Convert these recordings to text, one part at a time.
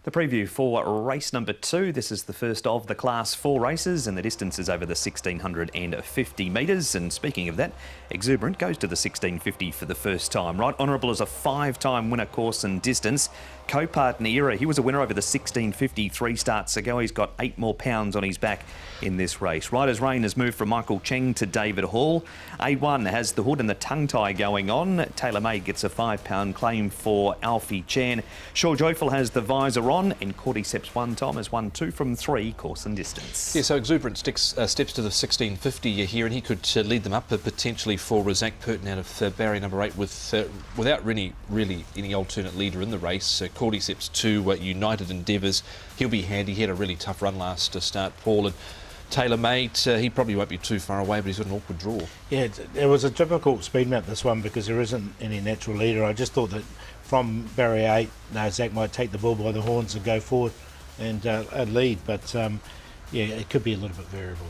The preview for race number 2. This is the first of the Class 4 races, and the distance is over the 1,650 metres. And speaking of that, Exuberant goes to the 1,650 for the first time. Right Honourable is a 5-time winner course and distance. Co-partner Era, he was a winner over the 1,650 3 starts ago. He's got 8 more pounds on his back in this race. Riders Reign has moved from Michael Cheng to David Hall. A1 has the hood and the tongue tie going on. Taylor Made gets a £5 claim for Alfie Chan. Sure Joyful has the visor on, and Cordyceps 1 Tom has won 2 from 3 course and distance. Yeah, so Exuberant steps to the 1,650 here, and he could lead them up potentially for Zach Purton out of barrier number 8 without really any alternate leader in the race. Cordyceps 2 United Endeavours, he'll be handy. He had a really tough run last start, Paul. And Taylor Made, he probably won't be too far away, but he's got an awkward draw. Yeah, it was a difficult speed map, this one, because there isn't any natural leader. I just thought that from barrier 8, Zach might take the bull by the horns and go forward and lead, but yeah, it could be a little bit variable.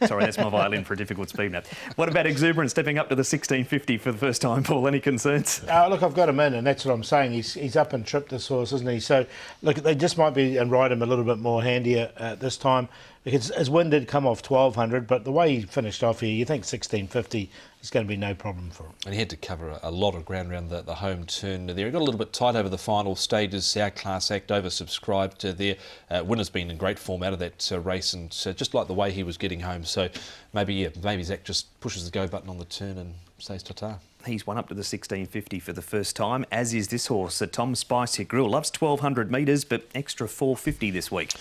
Sorry, that's my violin for a difficult speed map. What about Exuberant stepping up to the 1,650 for the first time, Paul? Any concerns? Look, I've got him in, and that's what I'm saying. He's up and tripped this horse, isn't he? So, look, they just might be and ride him a little bit more handier this time. Because his win did come off 1,200, but the way he finished off here, you think 1,650 is going to be no problem for him. And he had to cover a lot of ground around the home turn there. He got a little bit tight over the final stages. Our Class Act oversubscribed there. Winner's been in great form out of that race, and just like the way he was getting home. So maybe Zach just pushes the go button on the turn and says ta-ta. He's won up to the 1,650 for the first time, as is this horse. Tom Spicy Grill loves 1,200 metres, but extra 450 this week.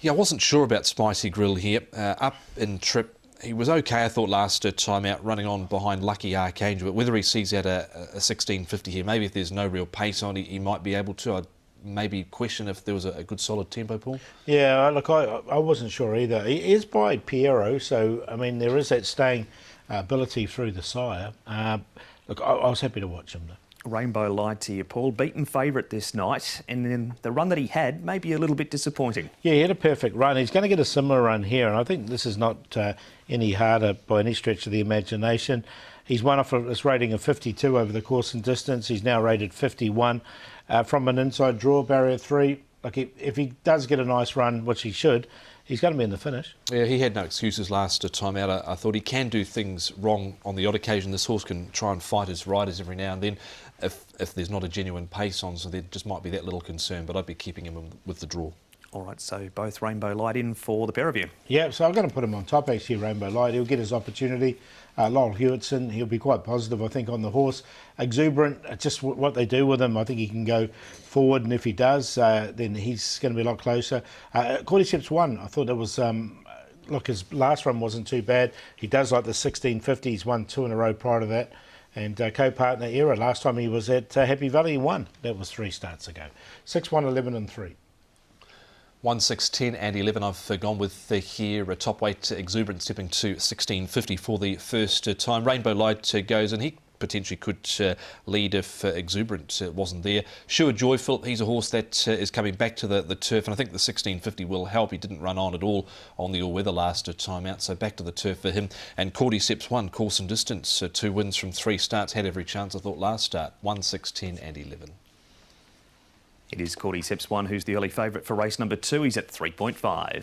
Yeah, I wasn't sure about Spicy Grill here. Up in trip, he was okay, I thought, last time out, running on behind Lucky Archangel. But whether he sees out a 1,650 here, maybe if there's no real pace on, he might be able to. I'd maybe question if there was a good solid tempo, Paul. Yeah, look, I wasn't sure either. He is by Piero, so, I mean, there is that staying ability through the sire. Look, I was happy to watch him, though. Rainbow Light here, Paul. Beaten favourite this night, and then the run that he had may be a little bit disappointing. Yeah, he had a perfect run. He's going to get a similar run here, and I think this is not any harder by any stretch of the imagination. He's won off this rating of 52 over the course and distance. He's now rated 51 from an inside draw, barrier 3. Like, if he does get a nice run, which he should, he's going to be in the finish. Yeah, he had no excuses last time out. I thought he can do things wrong on the odd occasion. This horse can try and fight his riders every now and then if there's not a genuine pace on, so there just might be that little concern, but I'd be keeping him with the draw. All right, so both Rainbow Light in for the pair of you. Yeah, so I'm going to put him on top, actually, Rainbow Light. He'll get his opportunity. Lyle Hewitson, he'll be quite positive, I think, on the horse. Exuberant, just what they do with him, I think he can go forward, and if he does, then he's going to be a lot closer. Cordyceps 1, I thought it was... look, his last run wasn't too bad. He does like the 1,650. He's won 2 in a row prior to that. And co-partner Era, last time he was at Happy Valley, he won. That was 3 starts ago. 6, 1, 11 and 3. 1, 6, 10 and 11 I've gone with here. A top weight Exuberant stepping to 1,650 for the first time. Rainbow Light goes, and he potentially could lead if Exuberant wasn't there. Sure Joyful, he's a horse that is coming back to the turf, and I think the 1,650 will help. He didn't run on at all on the all-weather last time out, so back to the turf for him. And Cordyceps 1, course and distance, 2 wins from 3 starts, had every chance, I thought, last start. 1, 6, 10 and 11. It is Cordyceps 1 who's the early favourite for race number 2. He's at 3.5.